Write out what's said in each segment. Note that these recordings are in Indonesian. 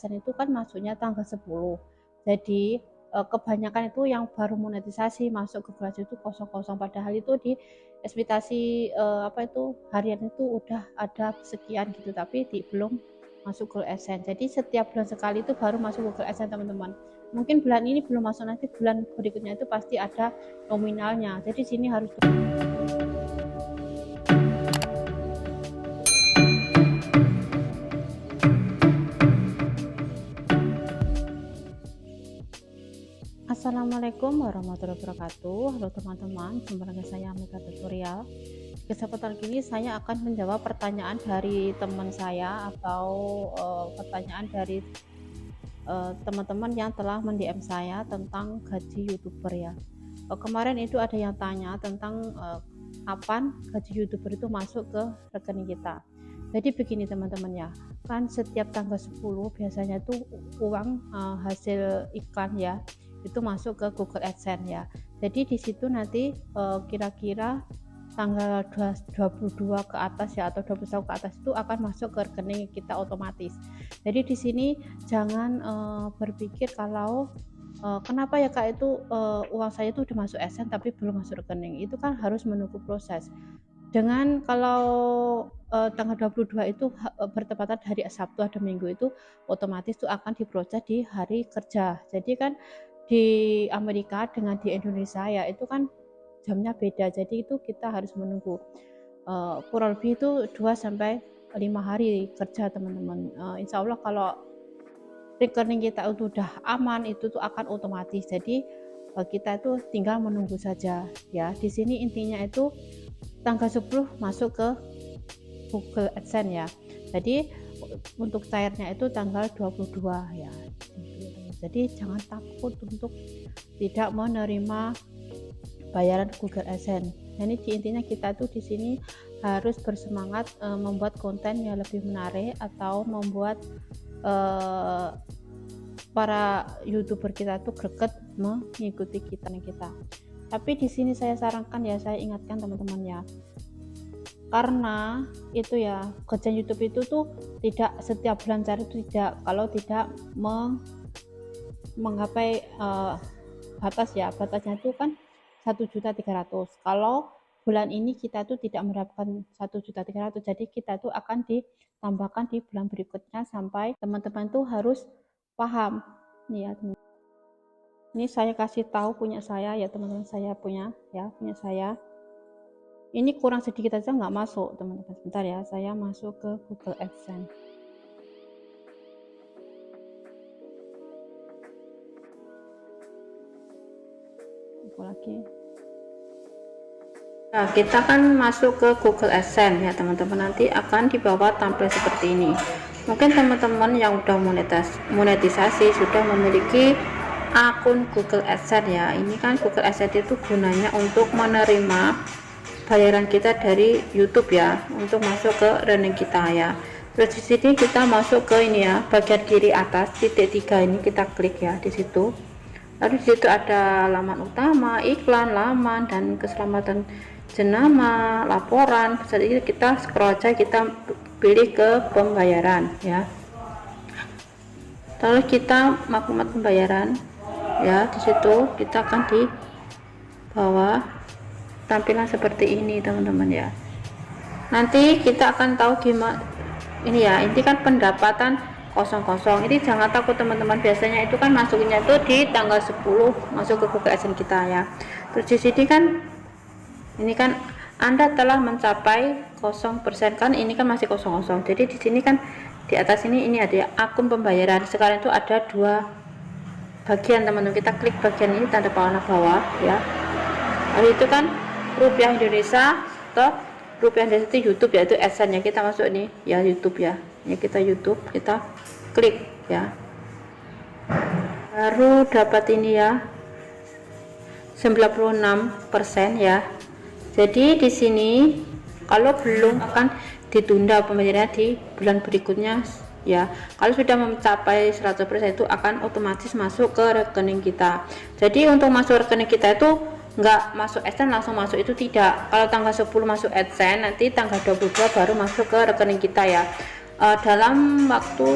Dan itu kan masuknya tanggal 10. Jadi kebanyakan itu yang baru monetisasi masuk ke kelas itu kosong-kosong, padahal itu di ekspektasi harian itu udah ada sekian gitu, tapi belum masuk Google AdSense. Jadi setiap bulan sekali itu baru masuk Google AdSense teman-teman. Mungkin bulan ini belum masuk, nanti bulan berikutnya itu pasti ada nominalnya. Jadi sini harus Assalamualaikum warahmatullahi wabarakatuh. Halo teman-teman, jumpa lagi saya Mega Tutorial. Kesempatan kini saya akan menjawab pertanyaan dari teman saya atau pertanyaan dari teman-teman yang telah mendm saya tentang gaji YouTuber ya. Kemarin itu ada yang tanya tentang kapan gaji YouTuber itu masuk ke rekening kita. Jadi begini teman-teman ya, kan setiap tanggal 10 biasanya tuh uang hasil iklan ya itu masuk ke Google AdSense ya. Jadi di situ nanti kira-kira tanggal 22 ke atas ya, atau 21 ke atas itu akan masuk ke rekening kita otomatis. Jadi di sini jangan berpikir kalau kenapa ya Kak itu uang saya itu udah masuk AdSense tapi belum masuk rekening. Itu kan harus menunggu proses. Dengan kalau tanggal 22 itu bertepatan hari Sabtu atau Minggu, itu otomatis itu akan diproses di hari kerja. Jadi kan di Amerika dengan di Indonesia ya itu kan jamnya beda, jadi itu kita harus menunggu kurang lebih itu 2-5 hari kerja teman-teman. Insya Allah kalau rekening kita itu udah aman, itu tuh akan otomatis, jadi kita itu tinggal menunggu saja ya. Di sini intinya itu tanggal 10 masuk ke Google AdSense ya. Jadi untuk cairnya itu tanggal 22 ya. Jadi jangan takut untuk tidak menerima bayaran Google AdSense. Jadi intinya kita tuh di sini harus bersemangat membuat konten yang lebih menarik, atau membuat para YouTuber kita tuh greget mengikuti kita. Tapi di sini saya sarankan ya, saya ingatkan teman-teman ya, karena itu ya gajian YouTube itu tuh tidak setiap bulan cari, tidak kalau tidak menggapai batas ya. Batasnya itu kan 1.300.000. Kalau bulan ini kita tuh tidak mendapatkan 1.300.000, jadi kita tuh akan ditambahkan di bulan berikutnya. Sampai teman-teman tuh harus paham nih ya teman. Ini saya kasih tahu punya saya ya teman-teman, saya punya saya ini kurang sedikit aja nggak masuk teman-teman. Sebentar ya, saya masuk ke Google AdSense. Lagi. Nah, kita kan masuk ke Google AdSense ya teman-teman, nanti akan di bawah tampil seperti ini. Mungkin teman-teman yang udah monetisasi sudah memiliki akun Google AdSense ya. Ini kan Google AdSense itu gunanya untuk menerima bayaran kita dari YouTube ya, untuk masuk ke rekening kita ya. Terus di sini kita masuk ke ini ya, bagian kiri atas titik 3 ini kita klik ya di situ. Lalu di situ ada laman utama, iklan, laman, dan keselamatan jenama, laporan. Jadi kita scroll aja, kita pilih ke pembayaran ya. Lalu kita maklumat pembayaran ya, di situ kita akan di bawah tampilan seperti ini teman-teman ya. Nanti kita akan tahu gimana ini ya, ini kan pendapatan kosong. Ini jangan takut teman-teman, biasanya itu kan masuknya itu di tanggal 10 masuk ke Google AdSense kita ya. Terus di sini kan ini kan Anda telah mencapai 0% kan, ini kan masih kosong. Jadi di sini kan di atas ini ada akun pembayaran. Sekarang itu ada 2 bagian teman-teman, kita klik bagian ini tanda panah bawah ya. Lalu itu kan rupiah Indonesia atau rupiah Indonesia itu YouTube ya, itu AdSense nya kita masuk nih ya, YouTube ya. Ini kita YouTube, kita klik ya, baru dapat ini ya 96% ya. Jadi di sini kalau belum akan ditunda pembayarannya di bulan berikutnya ya. Kalau sudah mencapai 100% itu akan otomatis masuk ke rekening kita. Jadi untuk masuk rekening kita itu nggak masuk AdSense langsung masuk, itu tidak. Kalau tanggal 10 masuk AdSense, nanti tanggal 22 baru masuk ke rekening kita ya. Dalam waktu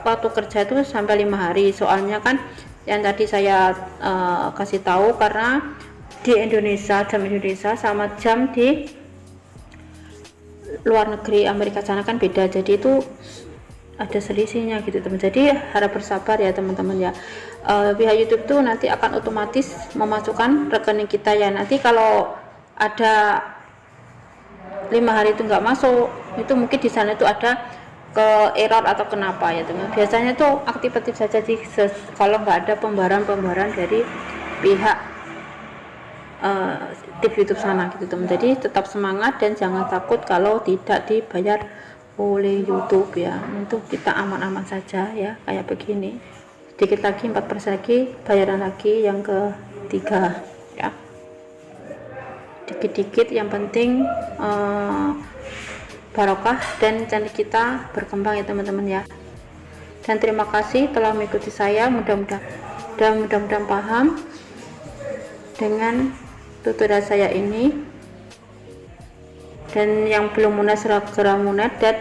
waktu kerja itu sampai 5 hari. Soalnya kan yang tadi saya kasih tahu, karena di Indonesia, jam Indonesia sama jam di luar negeri Amerika sana kan beda, jadi itu ada selisihnya gitu teman. Jadi harap bersabar ya teman-teman ya. Pihak YouTube tuh nanti akan otomatis memasukkan rekening kita ya. Nanti kalau ada 5 hari itu nggak masuk, itu mungkin di sana itu ada ke error atau kenapa ya teman. Biasanya tuh aktif-aktif saja sih kalau nggak ada pembayaran dari pihak TV YouTube sana gitu teman. Jadi tetap semangat dan jangan takut kalau tidak dibayar oleh YouTube ya. Untuk kita aman-aman saja ya, kayak begini. Sedikit lagi, 4% lagi, bayaran lagi yang ketiga ya. Dikit-dikit yang penting barokah dan channel kita berkembang ya teman-teman ya. Dan terima kasih telah mengikuti saya, mudah-mudahan paham dengan tutorial saya ini. Dan yang belum munet segera munet, dan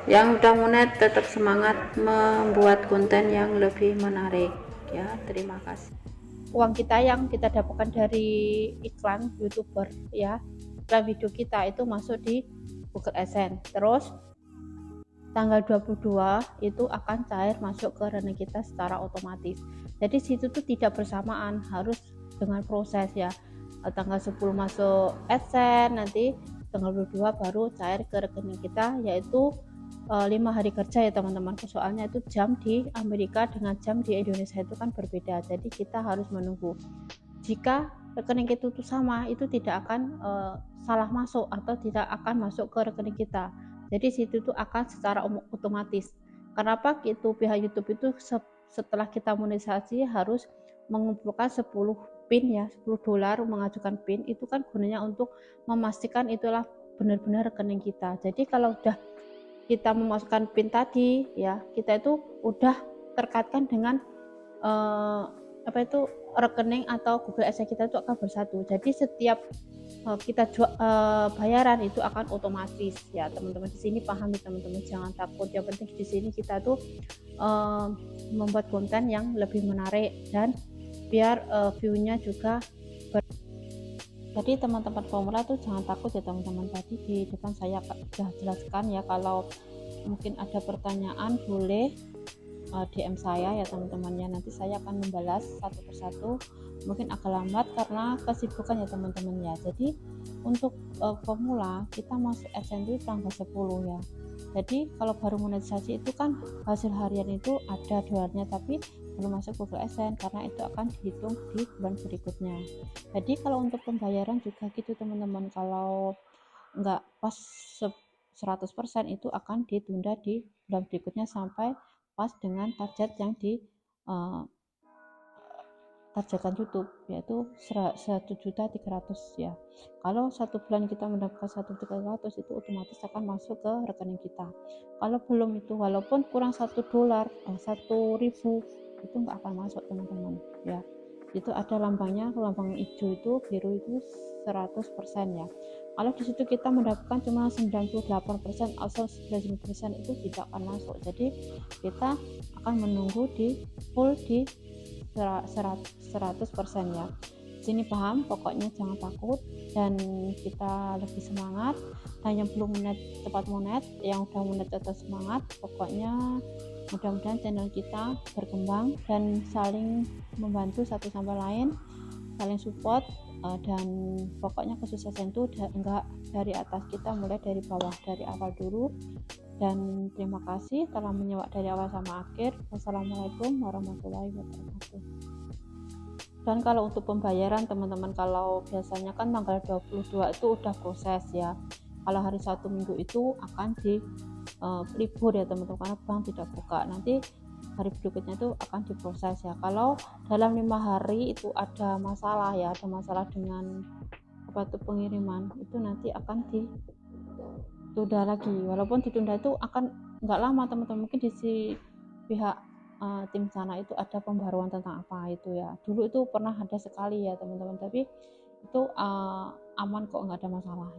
yang udah munet tetap semangat membuat konten yang lebih menarik ya. Terima kasih. Uang kita yang kita dapatkan dari iklan YouTuber ya, iklan video kita itu masuk di Google AdSense. Terus tanggal 22 itu akan cair masuk ke rekening kita secara otomatis. Jadi situ tuh tidak bersamaan, harus dengan proses ya. Tanggal 10 masuk AdSense, nanti tanggal 22 baru cair ke rekening kita, yaitu 5 hari kerja ya teman-teman. Soalnya itu jam di Amerika dengan jam di Indonesia itu kan berbeda, jadi kita harus menunggu. Jika rekening kita itu sama, itu tidak akan salah masuk atau tidak akan masuk ke rekening kita. Jadi situ itu akan secara otomatis. Kenapa gitu? Pihak YouTube itu setelah kita monetisasi harus mengumpulkan 10 PIN ya, $10 mengajukan PIN. Itu kan gunanya untuk memastikan itulah benar-benar rekening kita. Jadi kalau udah kita memasukkan PIN tadi ya, kita itu udah terkaitkan dengan rekening atau Google AdSense kita itu akan bersatu. Jadi setiap kita bayaran itu akan otomatis ya teman-teman. Di sini pahami teman-teman, jangan takut. Yang penting di sini kita tuh membuat konten yang lebih menarik dan biar view-nya juga jadi teman-teman pemula tuh jangan takut ya teman-teman. Tadi di depan saya sudah jelaskan ya, kalau mungkin ada pertanyaan boleh DM saya ya teman-teman ya, nanti saya akan membalas satu persatu. Mungkin agak lambat karena kesibukan ya teman-teman ya. Jadi untuk pemula kita masuk AdSense itu tanggal 10 ya. Jadi kalau baru monetisasi itu kan hasil harian itu ada dolarnya, tapi belum masuk Google AdSense karena itu akan dihitung di bulan berikutnya. Jadi kalau untuk pembayaran juga gitu teman-teman, kalau nggak pas 100% itu akan ditunda di bulan berikutnya sampai pas dengan target yang di targetkan YouTube, yaitu 1.300.000 ya. Kalau satu bulan kita mendapatkan 1.300.000 itu otomatis akan masuk ke rekening kita. Kalau belum itu, walaupun kurang $1, 1.000 itu nggak akan masuk teman-teman ya. Itu ada lambangnya, lambang hijau itu, biru itu 100% ya. Kalau di situ kita mendapatkan cuma 98% atau 99% itu tidak akan masuk. Jadi kita akan menunggu di full di 100% ya. Sini paham, pokoknya jangan takut dan kita lebih semangat. Dan yang belum monet cepat monet, yang udah monet tetap semangat. Pokoknya mudah-mudahan channel kita berkembang dan saling membantu satu sama lain, saling support, dan pokoknya kesuksesan itu enggak dari atas, kita mulai dari bawah, dari awal dulu. Dan terima kasih telah menyimak dari awal sama akhir. Wassalamualaikum warahmatullahi wabarakatuh. Dan kalau untuk pembayaran teman-teman, kalau biasanya kan tanggal 22 itu udah proses ya. Kalau hari Sabtu Minggu itu akan di libur ya teman-teman, karena bank tidak buka. Nanti hari berikutnya itu akan diproses ya. Kalau dalam 5 hari itu ada masalah ya, ada masalah dengan pengiriman, itu nanti akan ditunda lagi. Walaupun ditunda itu akan nggak lama teman-teman, mungkin di pihak tim sana itu ada pembaruan tentang apa itu ya. Dulu itu pernah ada sekali ya teman-teman, tapi itu aman kok, nggak ada masalah.